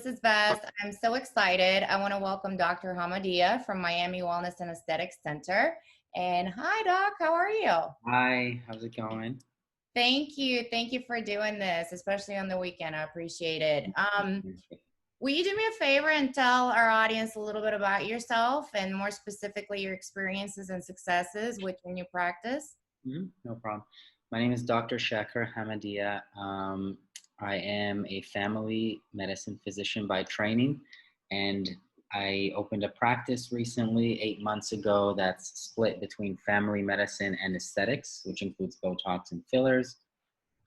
this is Beth. I'm so excited. I want to welcome Dr. Hamadiya from Miami Wellness and Aesthetics Center. And hi, Doc. How are you? Hi, how's it going? Thank you. Thank you for doing this, especially on the weekend. I appreciate it. Will you do me a favor and tell our audience a little bit about yourself and more specifically your experiences and successes with your new practice? No problem. My name is Dr. Shaker Hamadiya. I am a family medicine physician by training, and I opened a practice recently, 8 months ago, that's split between family medicine and aesthetics, which includes Botox and fillers.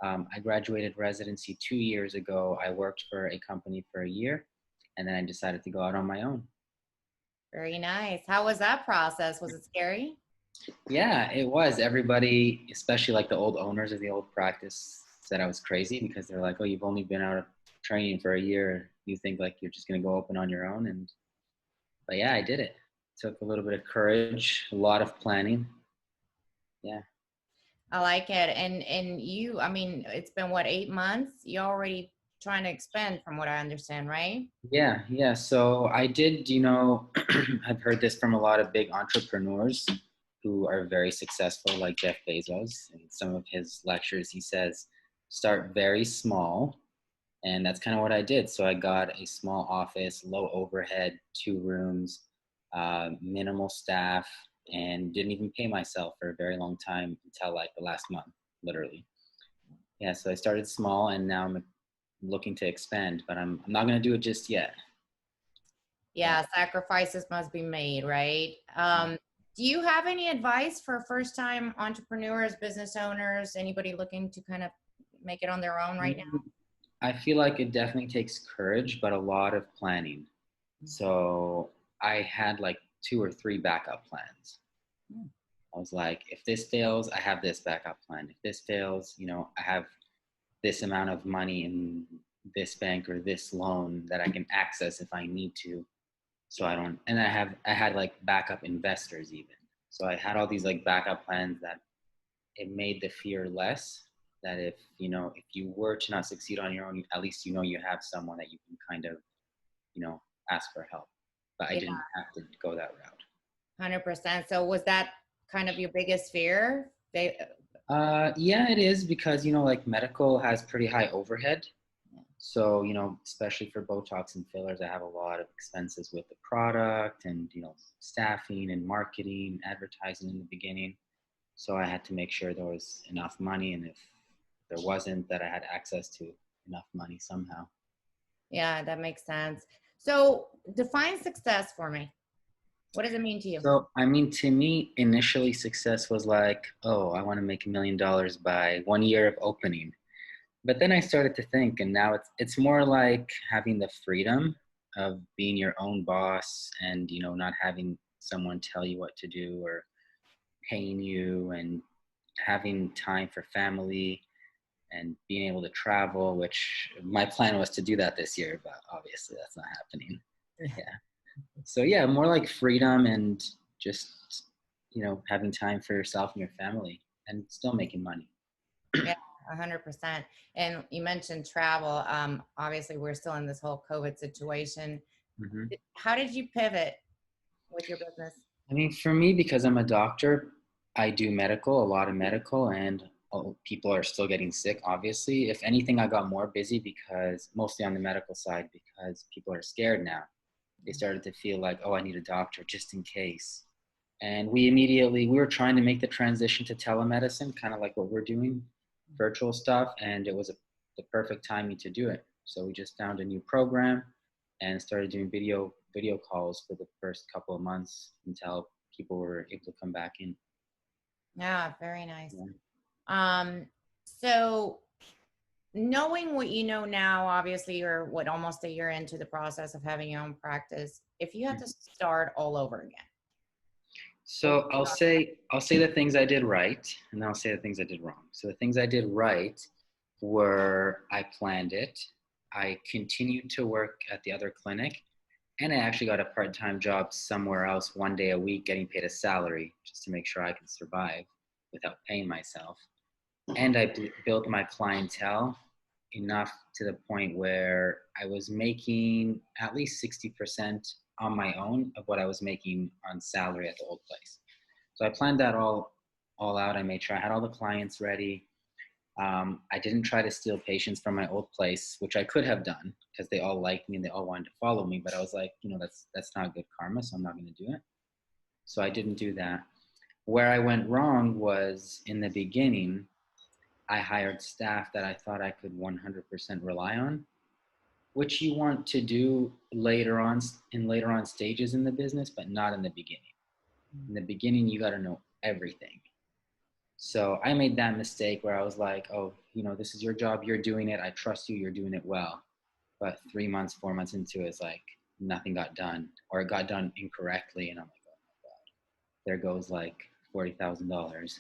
I graduated residency 2 years ago. I worked for a company for a year, and then I decided to go out on my own. Very nice. How was that process? Was it scary? Yeah, it was. Everybody, especially like the old owners of the old practice, said I was crazy because they're like, "Oh, you've only been out of training for a year. You think like you're just gonna go open on your own?" But yeah, I did it. Took a little bit of courage, a lot of planning. Yeah. I like it. And you, I mean, it's been what, 8 months? You're already trying to expand from what I understand, right? Yeah. So I did, I've heard this from a lot of big entrepreneurs who are very successful, like Jeff Bezos. In some of his lectures, he says, start very small. And that's kind of what I did. So I got a small office, low overhead, 2 rooms, minimal staff, and didn't even pay myself for a very long time until like the last month, literally. Yeah, so I started small and now I'm looking to expand, but I'm not going to do it just yet. Yeah. Yeah, sacrifices must be made, right? Do you have any advice for first-time entrepreneurs, business owners, anybody looking to kind of make it on their own right now? I feel like it definitely takes courage, but a lot of planning. So I had like 2 or 3 backup plans. I was like, if this fails, I have this backup plan. If this fails, I have this amount of money in this bank or this loan that I can access if I need to. So I don't, and I had like backup investors even. So I had all these like backup plans that it made the fear less, that if you were to not succeed on your own, at least you have someone that you can kind of, ask for help. But I Yeah, didn't have to go that route. 100%. So was that kind of your biggest fear? Yeah, it is because like medical has pretty high overhead. So especially for Botox and fillers, I have a lot of expenses with the product and staffing and marketing, advertising in the beginning. So I had to make sure there was enough money, and if there wasn't, that I had access to enough money somehow. Yeah, that makes sense. So define success for me. What does it mean to you? So, I mean, to me, initially success was like, oh, I want to make $1 million by 1 year of opening. But then I started to think, and now it's more like having the freedom of being your own boss and, not having someone tell you what to do or paying you, and having time for family and being able to travel, which my plan was to do that this year, but obviously that's not happening. Yeah. So yeah, more like freedom and just, having time for yourself and your family and still making money. Yeah, 100%. And you mentioned travel. Obviously, we're still in this whole COVID situation. Mm-hmm. How did you pivot with your business? I mean, for me, because I'm a doctor, I do medical, a lot of medical, and people are still getting sick, obviously. If anything, I got more busy because mostly on the medical side, because people are scared now. They started to feel like, oh, I need a doctor just in case. And we were trying to make the transition to telemedicine, kind of like what we're doing, virtual stuff, and it was the perfect timing to do it. So we just found a new program and started doing video calls for the first couple of months until people were able to come back in. Yeah, very nice. Yeah. So knowing what you know now, obviously you're what, almost a year into the process of having your own practice. If you had to start all over again, what would So I'll say the things I did right, and then I'll say the things I did wrong. So the things I did right were I planned it. I continued to work at the other clinic, and I actually got a part-time job somewhere else 1 day a week, getting paid a salary just to make sure I could survive without paying myself. And I built my clientele enough to the point where I was making at least 60% on my own of what I was making on salary at the old place. So I planned that all out. I made sure I had all the clients ready. I didn't try to steal patients from my old place, which I could have done because they all liked me and they all wanted to follow me. But I was like, that's not good karma, so I'm not going to do it. So I didn't do that. Where I went wrong was in the beginning, I hired staff that I thought I could 100% rely on, which you want to do later on stages in the business, but not in the beginning. In the beginning, you got to know everything. So I made that mistake where I was like, oh, this is your job. You're doing it. I trust you. You're doing it well. But 3 months, 4 months into it, it's like nothing got done, or it got done incorrectly. And I'm like, oh my God, there goes like $40,000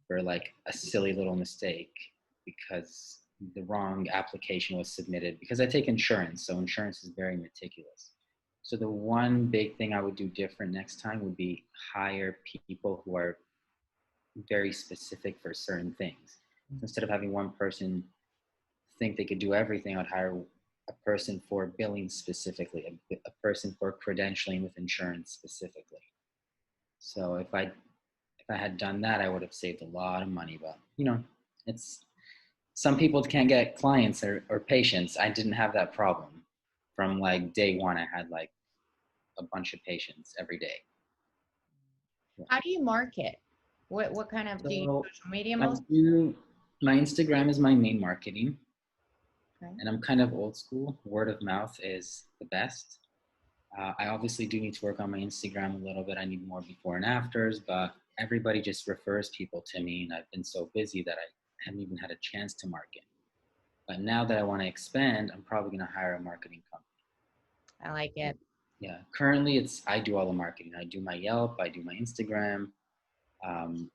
for like a silly little mistake because the wrong application was submitted. Because I take insurance, so insurance is very meticulous. So the one big thing I would do different next time would be hire people who are very specific for certain things. Instead of having one person think they could do everything, I'd hire a person for billing specifically, a person for credentialing with insurance specifically. So if I had done that, I would have saved a lot of money. But it's some people can't get clients or patients. I didn't have that problem from like day one. I had like a bunch of patients every day. How do you market? What kind of, do you So use social media I most? do. My Instagram is my main marketing, Okay. and I'm kind of old school. Word of mouth is the best. I obviously do need to work on my Instagram a little bit. I need more before and afters, but everybody just refers people to me, and I've been so busy that I haven't even had a chance to market. But now that I want to expand, I'm probably going to hire a marketing company. I like it. Yeah, currently I do all the marketing. I do my Yelp, I do my Instagram. Um,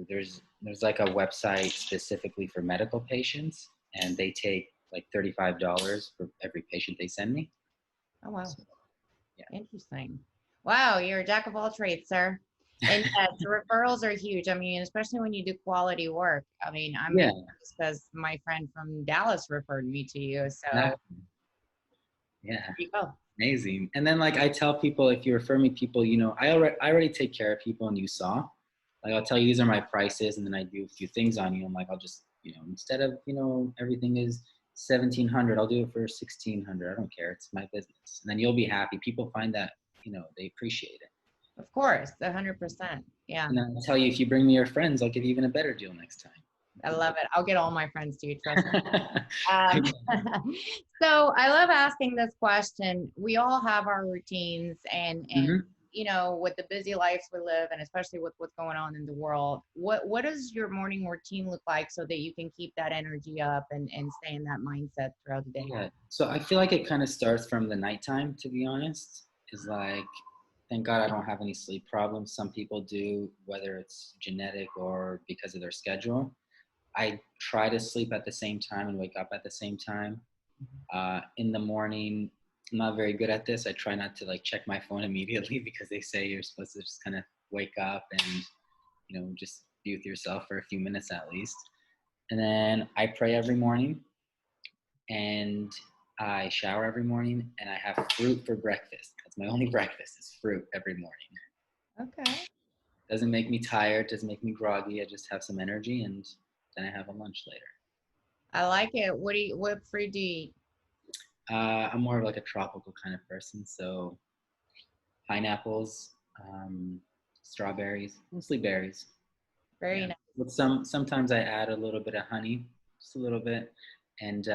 there's like a website specifically for medical patients, and they take like $35 for every patient they send me. Oh, wow. So, yeah. Interesting. Wow, you're a jack of all trades, sir. And yes, referrals are huge. I mean, especially when you do quality work. I mean, I'm Yeah, because my friend from Dallas referred me to you. So there exactly. Yeah, you go. amazing. And then like I tell people, if you refer me people, I already take care of people, and you saw. Like I'll tell you these are my prices, and then I do a few things on you. I'm like, I'll just instead of everything is 1,700, I'll do it for 1,600. I don't care. It's my business, and then you'll be happy. People find that they appreciate it. Of course, 100%. Yeah, And then I'll tell you, if you bring me your friends, I'll give you even a better deal next time. I love it. I'll get all my friends to you. Trust me. Um, so I love asking this question. We all have our routines, and Mhm. with the busy lives we live, and especially with what's going on in the world, what does your morning routine look like so that you can keep that energy up and stay in that mindset throughout the day? Yeah. So I feel like it kind of starts from the nighttime, to be honest. Is like, thank God I don't have any sleep problems. Some people do, whether it's genetic or because of their schedule. I try to sleep at the same time and wake up at the same time. In the morning, I'm not very good at this. I try not to like check my phone immediately because they say you're supposed to just kind of wake up and just be with yourself for a few minutes at least. And then I pray every morning, and I shower every morning, and I have fruit for breakfast. That's my only breakfast is fruit every morning. Okay. Doesn't make me tired, doesn't make me groggy. I just have some energy, and then I have a lunch later. I like it. What fruit do you eat? I'm more of like a tropical kind of person, so pineapples, strawberries, mostly berries. Very Yeah, nice. with sometimes I add a little bit of honey, just a little bit, and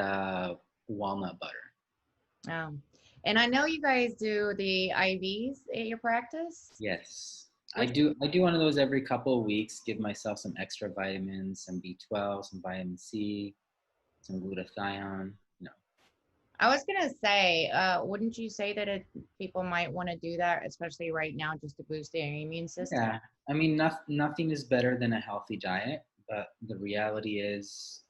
walnut butter. And I know you guys do the IVs at your practice. Yes, I Which do. I do one of those every couple of weeks. Give myself some extra vitamins, some B12, some vitamin C, some glutathione. I was gonna say, wouldn't you say that people might want to do that, especially right now, just to boost their immune system? Yeah, I mean, nothing is better than a healthy diet, but the reality is,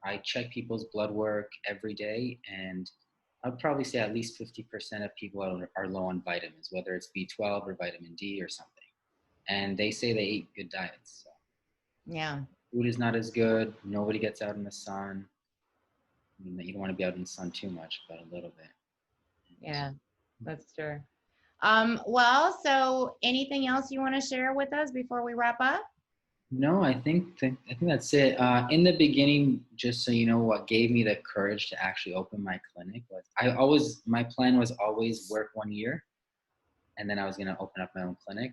I check people's blood work every day, and I'd probably say at least 50% of people are low on vitamins, whether it's B12 or vitamin D or something. And they say they eat good diets. So Yeah. food is not as good. Nobody gets out in the sun. I mean, you don't want to be out in the sun too much, but a little bit. Yeah, that's true. Well, so anything else you want to share with us before we wrap up? No, I think that's it. In the beginning, just so you know, what gave me the courage to actually open my clinic was my plan was always work 1 year, and then I was gonna open up my own clinic.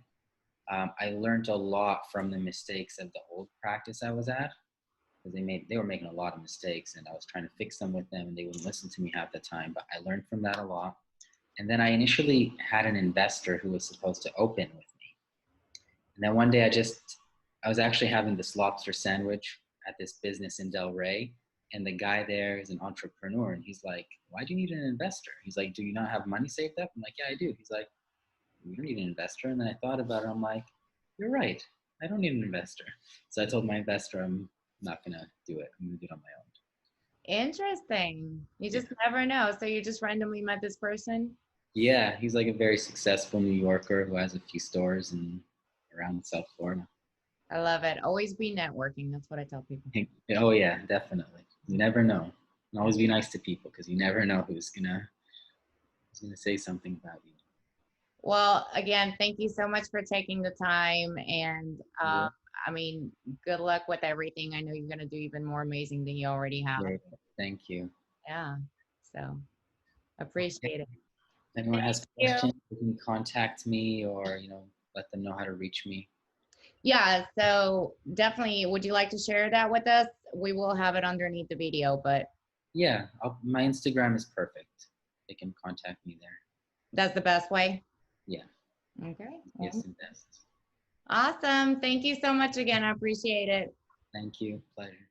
I learned a lot from the mistakes of the old practice I was at, because they were making a lot of mistakes, and I was trying to fix them with them, and they wouldn't listen to me half the time. But I learned from that a lot. And then I initially had an investor who was supposed to open with me. And then one day I was actually having this lobster sandwich at this business in Del Rey. And the guy there is an entrepreneur. And he's like, why do you need an investor? He's like, do you not have money saved up? I'm like, yeah, I do. He's like, you don't need an investor. And then I thought about it. I'm like, you're right. I don't need an investor. So I told my investor, I'm not going to do it. I'm going to do it on my own. Interesting. You Yeah. just never know. So you just randomly met this person? Yeah, he's like a very successful New Yorker who has a few stores around South Florida. I love it. Always be networking. That's what I tell people. Oh yeah, definitely. You never know. And always be nice to people because you never know who's gonna say something about you. Well, again, thank you so much for taking the time. And Yeah. I mean, good luck with everything. I know you're going to do even more amazing than you already have. Great. Thank you. Yeah. So Okay. appreciate it. If anyone has Thank you. questions, you can contact me or let them know how to reach me. Yeah. So definitely, would you like to share that with us? We will have it underneath the video, but Yeah, my Instagram is perfect. They can contact me there. that's the best way. Yeah. Okay. Yes, and best. Awesome. Thank you so much again. I appreciate it. Thank you. Pleasure.